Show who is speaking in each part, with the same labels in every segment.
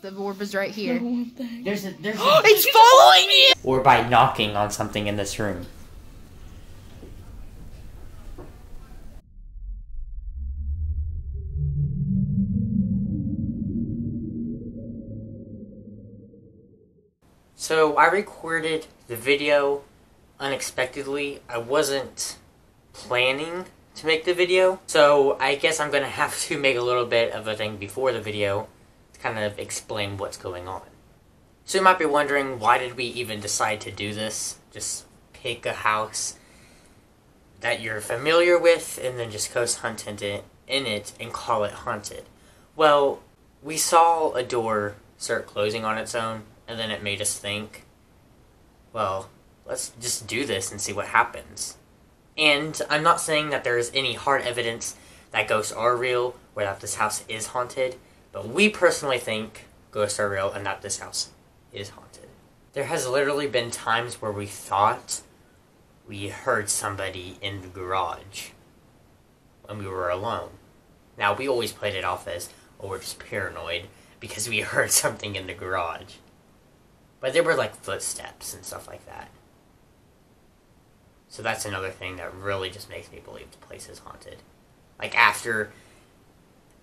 Speaker 1: The orb is right here.
Speaker 2: There's
Speaker 1: It's following you!
Speaker 2: Or by knocking on something in this room. So I recorded the video unexpectedly. I wasn't planning to make the video, so I guess I'm gonna have to make a little bit of a thing before the video to kind of explain what's going on. So you might be wondering, why did we even decide to do this? Just pick a house that you're familiar with and then just ghost hunt in it and call it haunted. Well, we saw a door start closing on its own, and then it made us think, well, let's just do this and see what happens. And I'm not saying that there is any hard evidence that ghosts are real or that this house is haunted, but we personally think ghosts are real and that this house is haunted. There has literally been times where we thought we heard somebody in the garage when we were alone. Now, we always played it off as, oh, we're just paranoid because we heard something in the garage. But there were like footsteps and stuff like that. So that's another thing that really just makes me believe the place is haunted. Like after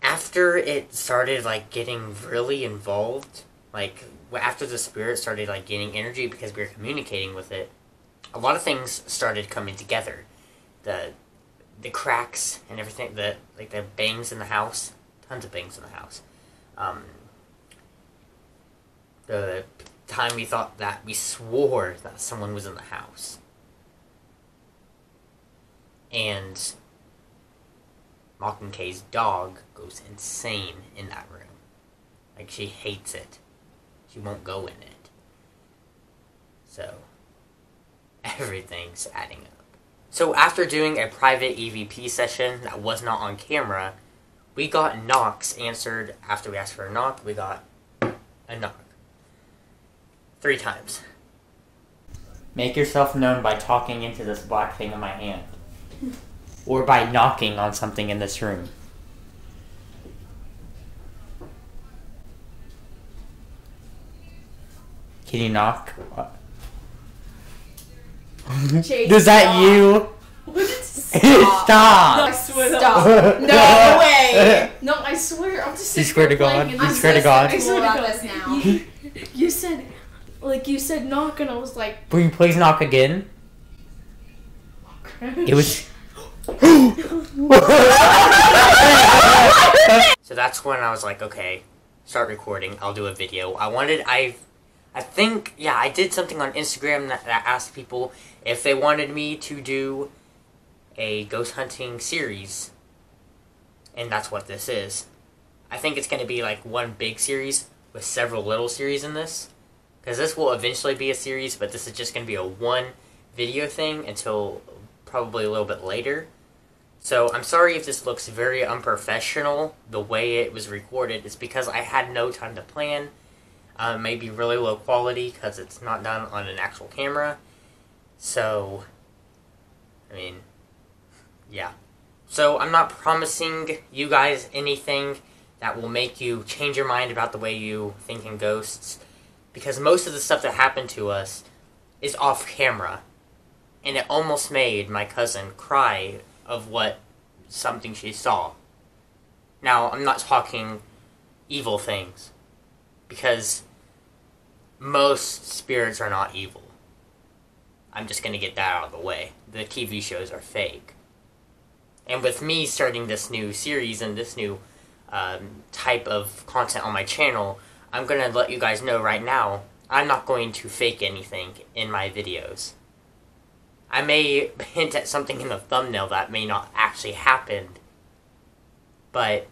Speaker 2: it started like getting really involved, like after the spirit started like gaining energy because we were communicating with it, a lot of things started coming together. The cracks and everything, the bangs in the house, tons of bangs in the house. The time we thought that we swore that someone was in the house. And Mocking-K's dog goes insane in that room. Like, she hates it. She won't go in it. So, everything's adding up. So after doing a private EVP session that was not on camera, we got knocks answered. After we asked for a knock, we got a knock. 3 times. Make yourself known by talking into this black thing in my hand. Or by knocking on something in this room. Can you knock?
Speaker 1: Chase,
Speaker 2: is that you?
Speaker 1: Stop.
Speaker 2: Stop.
Speaker 1: No, I swear. Stop. No way. No, I swear. I'm just.
Speaker 2: You swear to God. You swear to God.
Speaker 1: I swear to God. Now. You said, you said knock, and I was like.
Speaker 2: Will you please knock again? It was. So that's when I was like, okay, start recording. I'll do a video. I think, yeah, I did something on Instagram that asked people if they wanted me to do a ghost hunting series. And that's what this is. I think it's going to be like one big series with several little series in this. Because this will eventually be a series, but this is just going to be a one video thing until probably a little bit later. So I'm sorry if this looks very unprofessional the way it was recorded. It's because I had no time to plan. Maybe really low quality because it's not done on an actual camera. So, I mean, yeah. So I'm not promising you guys anything that will make you change your mind about the way you think in ghosts. Because most of the stuff that happened to us is off camera. And it almost made my cousin cry of something she saw. Now, I'm not talking evil things. Because most spirits are not evil. I'm just going to get that out of the way. The TV shows are fake. And with me starting this new series and this new type of content on my channel, I'm going to let you guys know right now, I'm not going to fake anything in my videos. I may hint at something in the thumbnail that may not actually happen, but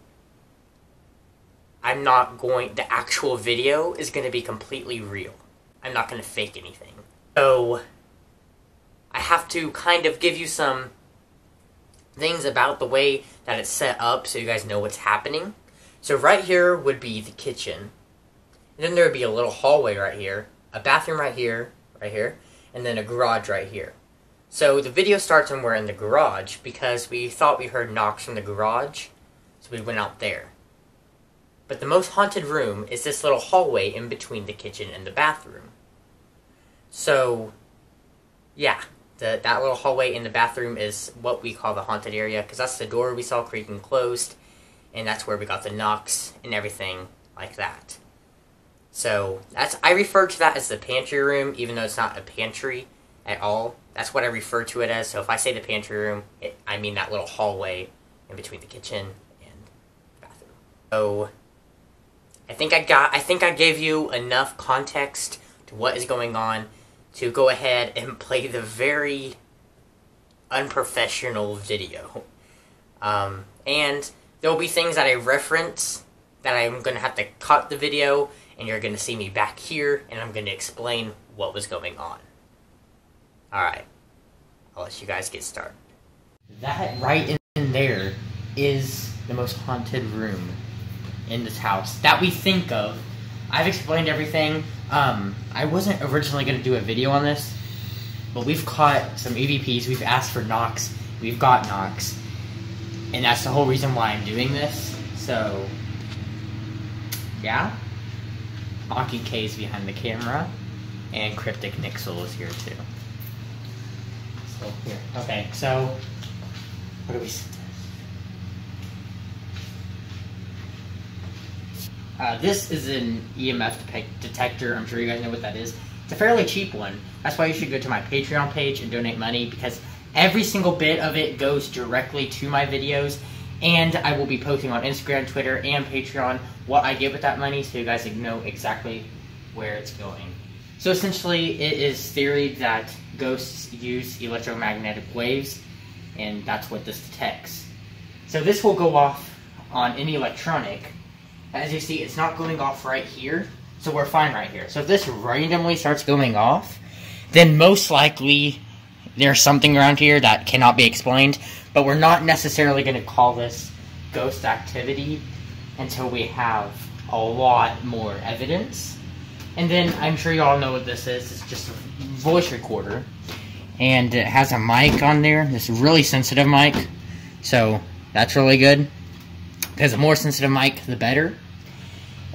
Speaker 2: I'm not going, the actual video is going to be completely real. I'm not going to fake anything. So, I have to kind of give you some things about the way that it's set up so you guys know what's happening. So right here would be the kitchen. And then there would be a little hallway right here, a bathroom right here, and then a garage right here. So the video starts when we're in the garage because we thought we heard knocks from the garage, so we went out there. But the most haunted room is this little hallway in between the kitchen and the bathroom. So, yeah, that little hallway in the bathroom is what we call the haunted area, because that's the door we saw creaking closed, and that's where we got the knocks and everything like that. So, I refer to that as the pantry room, even though it's not a pantry at all. That's what I refer to it as. So if I say the pantry room, I mean that little hallway in between the kitchen and the bathroom. So, I think I gave you enough context to what is going on to go ahead and play the very unprofessional video. And there will be things that I reference that I'm going to have to cut the video, and you're going to see me back here, and I'm going to explain what was going on. Alright, I'll let you guys get started. That right in there is the most haunted room in this house that we think of. I've explained everything. I wasn't originally going to do a video on this, but we've caught some EVPs, we've asked for knocks, we've got knocks, and that's the whole reason why I'm doing this. So, yeah. Aki K's behind the camera, and Cryptic Nixel is here too. So, here. Okay, so, what do we see? This is an EMF detector. I'm sure you guys know what that is. It's a fairly cheap one. That's why you should go to my Patreon page and donate money, because every single bit of it goes directly to my videos, and I will be posting on Instagram, Twitter, and Patreon what I get with that money, so you guys know exactly where it's going. So essentially, it is theory that ghosts use electromagnetic waves, and that's what this detects. So this will go off on any electronic. As you see, it's not going off right here, so we're fine right here. So if this randomly starts going off, then most likely there's something around here that cannot be explained, but we're not necessarily going to call this ghost activity until we have a lot more evidence. And then I'm sure you all know what this is. It's just a voice recorder, and it has a mic on there, this really sensitive mic, so that's really good, because the more sensitive mic, the better.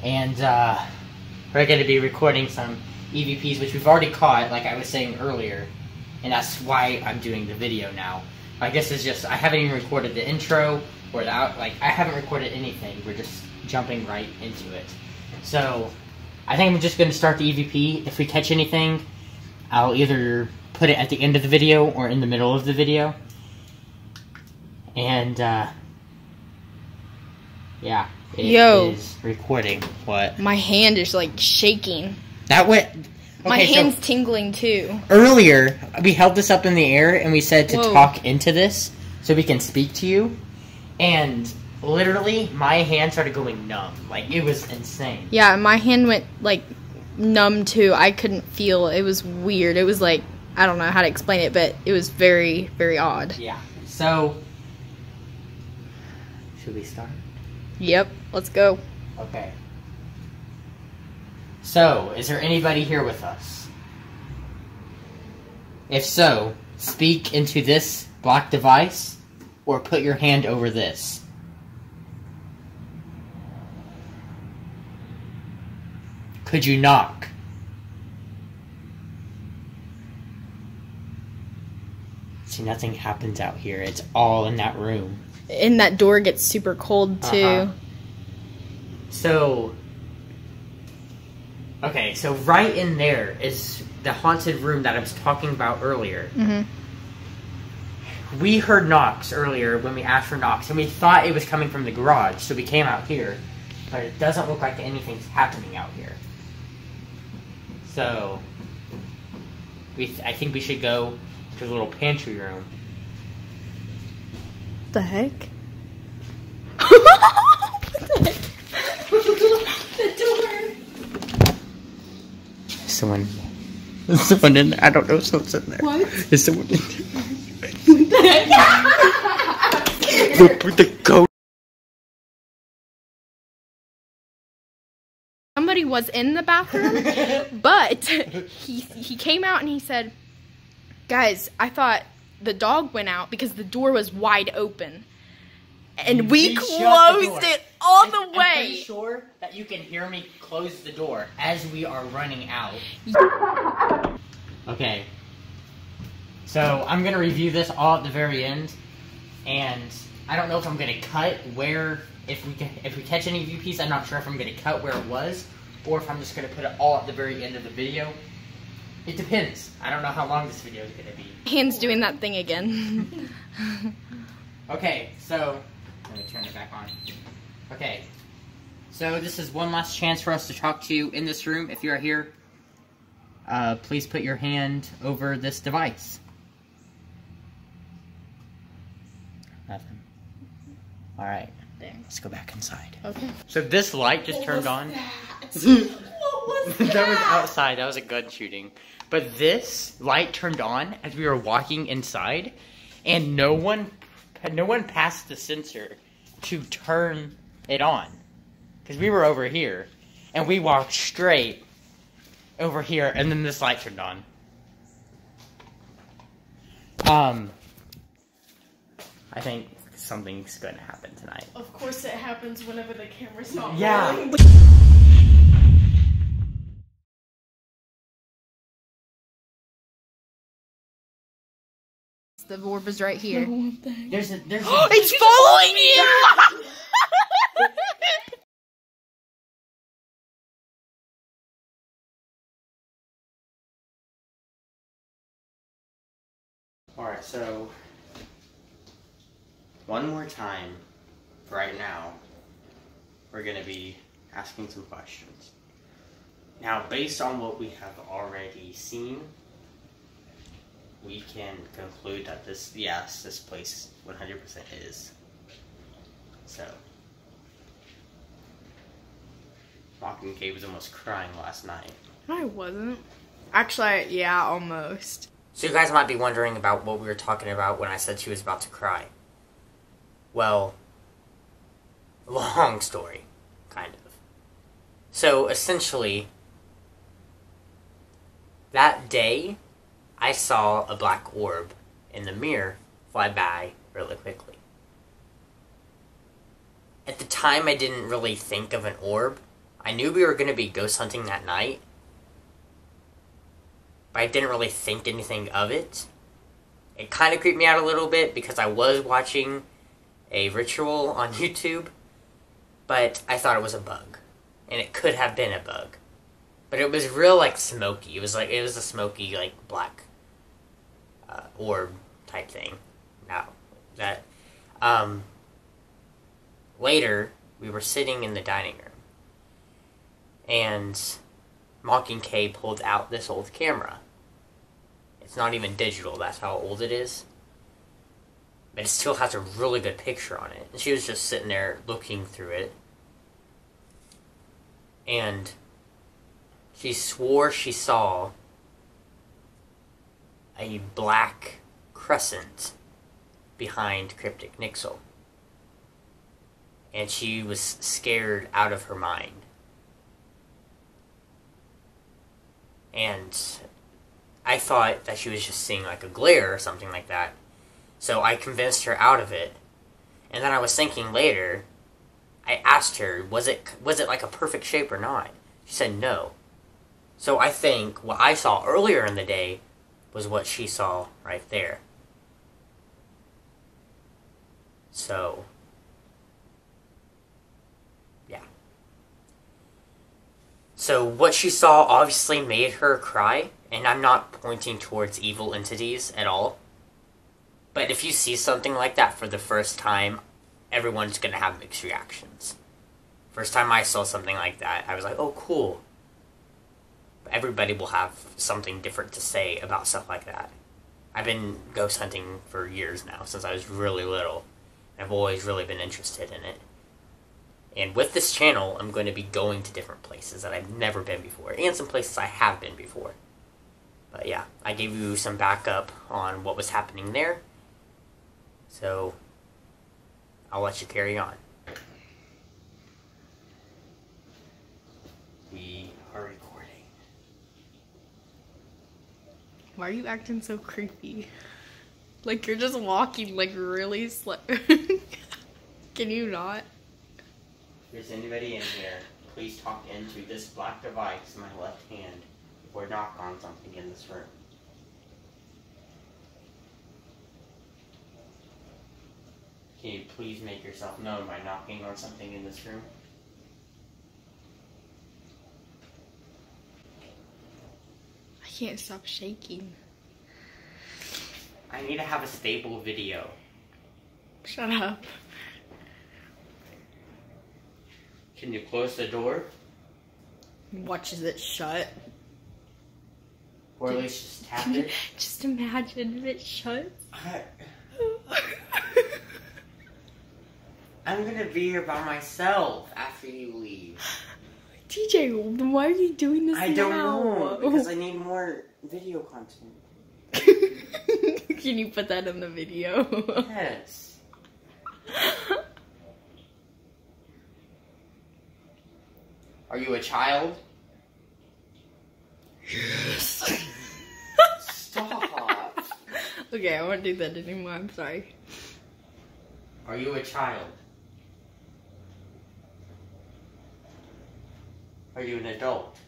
Speaker 2: And we're going to be recording some EVPs, which we've already caught, like I was saying earlier, and that's why I'm doing the video now. I guess it's just, I haven't even recorded the intro, or the I haven't recorded anything, we're just jumping right into it. So, I think I'm just going to start the EVP. If we catch anything, I'll either put it at the end of the video, or in the middle of the video. And, yeah, it is recording. What?
Speaker 1: My hand is like shaking.
Speaker 2: That went. Okay,
Speaker 1: my hand's tingling too.
Speaker 2: Earlier, we held this up in the air and we said to talk into this so we can speak to you. And literally, my hand started going numb. Like, it was insane.
Speaker 1: Yeah, my hand went like numb too. I couldn't feel. It was weird. It was like, I don't know how to explain it, but it was very, very odd.
Speaker 2: Yeah. So, should we start?
Speaker 1: Yep, let's go.
Speaker 2: Okay. So, is there anybody here with us? If so, speak into this black device, or put your hand over this. Could you knock? See, nothing happens out here. It's all in that room.
Speaker 1: And that door gets super cold, too.
Speaker 2: So, okay, so right in there is the haunted room that I was talking about earlier. We heard knocks earlier when we asked for knocks, and we thought it was coming from the garage, so we came out here. But it doesn't look like anything's happening out here. So, I think we should go to the little pantry room.
Speaker 1: The heck? What the heck? The door.
Speaker 2: Someone in there. I don't know if someone's in there.
Speaker 1: What?
Speaker 2: There's someone in there. What the heck? the coat.
Speaker 1: Somebody was in the bathroom, but he came out and he said, guys, I thought the dog went out because the door was wide open. And we closed it all the
Speaker 2: I'm
Speaker 1: way.
Speaker 2: pretty sure that you can hear me close the door as we are running out. Okay. So I'm gonna review this all at the very end, and I don't know if I'm gonna cut where if we catch any VPs. I'm not sure if I'm gonna cut where it was, or if I'm just gonna put it all at the very end of the video. It depends. I don't know how long this video is gonna be.
Speaker 1: Hand's doing that thing again.
Speaker 2: Okay, so let me turn it back on. Okay, so this is one last chance for us to talk to you in this room. If you are here, please put your hand over this device. Nothing. Alright, let's go back inside.
Speaker 1: Okay.
Speaker 2: So this light just turned on.
Speaker 1: What was that?
Speaker 2: That was outside, that was a gun shooting. But this light turned on as we were walking inside, and no one passed the sensor to turn it on. Because we were over here, and we walked straight over here, and then this light turned on. I think something's going to happen tonight.
Speaker 1: Of course it happens whenever the camera's not
Speaker 2: Yeah.
Speaker 1: rolling. The orb is right here.
Speaker 2: There's
Speaker 1: It's following you!
Speaker 2: Alright, so one more time, right now, we're going to be asking some questions. Now, based on what we have already seen, we can conclude that this place 100% is. So, Mocking was almost crying last night.
Speaker 1: I wasn't. Actually, yeah, almost.
Speaker 2: So you guys might be wondering about what we were talking about when I said she was about to cry. Well, long story, kind of. So, essentially, that day, I saw a black orb in the mirror fly by really quickly. At the time, I didn't really think of an orb. I knew we were going to be ghost hunting that night, but I didn't really think anything of it. It kind of creeped me out a little bit because I was watching a ritual on YouTube, but I thought it was a bug, and it could have been a bug. But it was real, like, smoky. It was a smoky, like, black orb type thing. Now, that, later, we were sitting in the dining room, and Mocking K pulled out this old camera. It's not even digital, that's how old it is. But it still has a really good picture on it. And she was just sitting there looking through it. And she swore she saw a black crescent behind Cryptic Nixel. And she was scared out of her mind. And I thought that she was just seeing like a glare or something like that. So I convinced her out of it. And then I was thinking later, I asked her, was it like a perfect shape or not? She said no. So I think what I saw earlier in the day was what she saw right there. So, yeah. So what she saw obviously made her cry, and I'm not pointing towards evil entities at all. But if you see something like that for the first time, everyone's going to have mixed reactions. First time I saw something like that, I was like, oh, cool. But everybody will have something different to say about stuff like that. I've been ghost hunting for years now, since I was really little. I've always really been interested in it. And with this channel, I'm going to be going to different places that I've never been before, and some places I have been before. But yeah, I gave you some backup on what was happening there. So, I'll let you carry on. We are recording.
Speaker 1: Why are you acting so creepy? Like you're just walking like really slow. Can you not?
Speaker 2: there's anybody in here, please talk into this black device in my left hand or knock on something in this room. Can you please make yourself known by knocking on something in this room?
Speaker 1: I can't stop shaking.
Speaker 2: I need to have a stable video.
Speaker 1: Shut up.
Speaker 2: Can you close the door?
Speaker 1: Watches it shut.
Speaker 2: Or at least just tap it?
Speaker 1: Just imagine if it shuts.
Speaker 2: I'm gonna be here by myself after you leave.
Speaker 1: TJ, then why are you doing this now?
Speaker 2: I don't know, because I need more video content.
Speaker 1: Can you put that in the video?
Speaker 2: Yes. Are you a child?
Speaker 1: Yes.
Speaker 2: Stop.
Speaker 1: Okay, I won't do that anymore. I'm sorry.
Speaker 2: Are you a child? Are you an adult?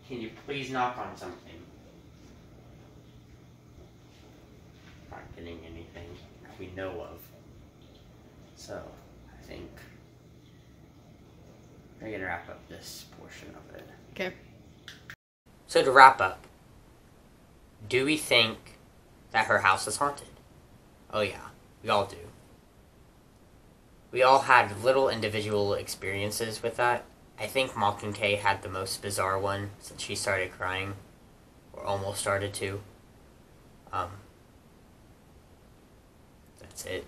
Speaker 2: Can you please knock on something? Not getting anything that we know of. So, I think we're gonna wrap up this portion of it.
Speaker 1: Okay.
Speaker 2: So to wrap up, do we think that her house is haunted? Oh yeah, we all do. We all had little individual experiences with that. I think Mocking had the most bizarre one since she started crying, or almost started to. That's it.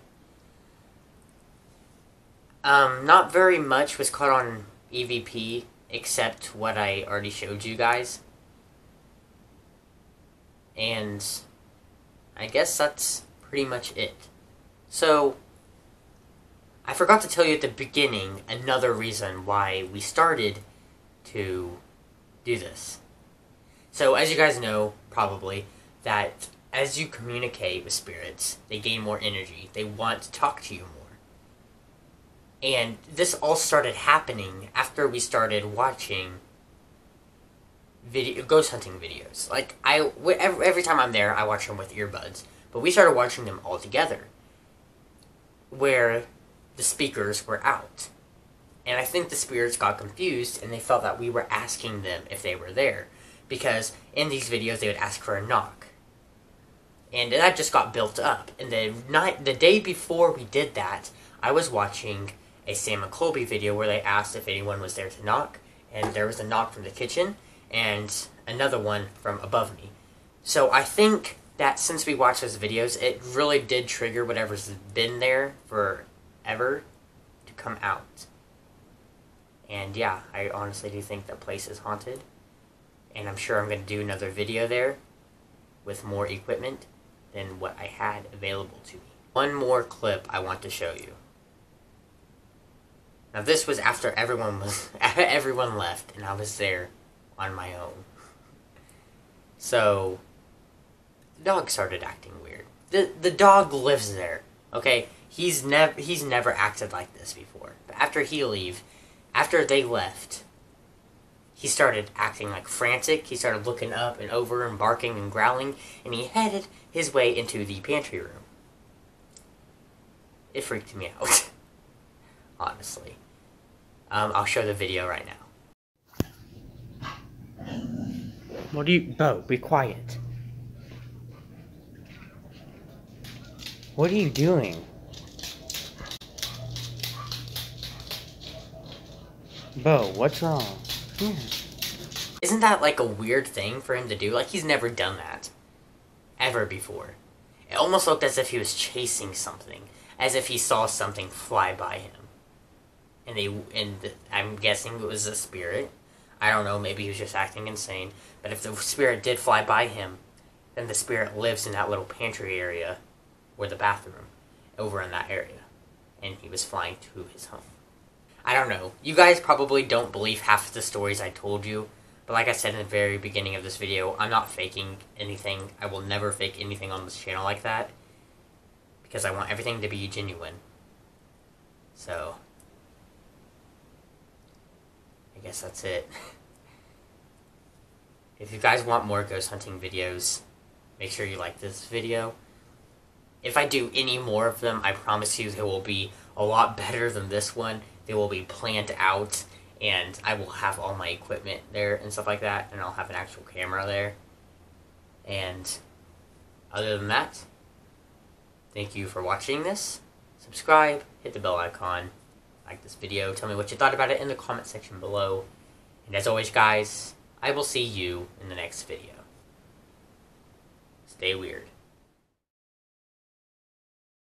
Speaker 2: Not very much was caught on EVP, except what I already showed you guys. And I guess that's pretty much it. So, I forgot to tell you at the beginning another reason why we started to do this. So, as you guys know, probably, that as you communicate with spirits, they gain more energy. They want to talk to you more. And this all started happening after we started watching ghost hunting videos. Like, every time I'm there, I watch them with earbuds. But we started watching them all together, where the speakers were out. And I think the spirits got confused, and they felt that we were asking them if they were there. Because in these videos, they would ask for a knock. And that just got built up. And the day before we did that, I was watching a Sam and Colby video where they asked if anyone was there to knock. And there was a knock from the kitchen, and another one from above me. So I think that since we watched those videos, it really did trigger whatever's been there forever to come out. And yeah, I honestly do think that place is haunted. And I'm sure I'm going to do another video there with more equipment than what I had available to me. One more clip I want to show you. Now this was after everyone left and I was there on my own. So the dog started acting weird. The dog lives there. Okay? He's never acted like this before. But after they left, he started acting like frantic. He started looking up and over and barking and growling, and he headed his way into the pantry room. It freaked me out. Honestly. I'll show the video right now. Bo, be quiet. What are you doing? Bo, what's wrong? Yeah. Isn't that like a weird thing for him to do? Like, he's never done that. Ever before. It almost looked as if he was chasing something. As if he saw something fly by him. And I'm guessing it was a spirit. I don't know, maybe he was just acting insane. But if the spirit did fly by him, then the spirit lives in that little pantry area, or the bathroom, over in that area. And he was flying to his home. I don't know. You guys probably don't believe half of the stories I told you. But like I said in the very beginning of this video, I'm not faking anything. I will never fake anything on this channel like that. Because I want everything to be genuine. So, I guess that's it. If you guys want more ghost hunting videos, make sure you like this video. If I do any more of them, I promise you they will be a lot better than this one. They will be planned out, and I will have all my equipment there and stuff like that, and I'll have an actual camera there. And other than that, thank you for watching this. Subscribe, hit the bell icon, like this video, tell me what you thought about it in the comment section below. And as always, guys, I will see you in the next video. Stay weird.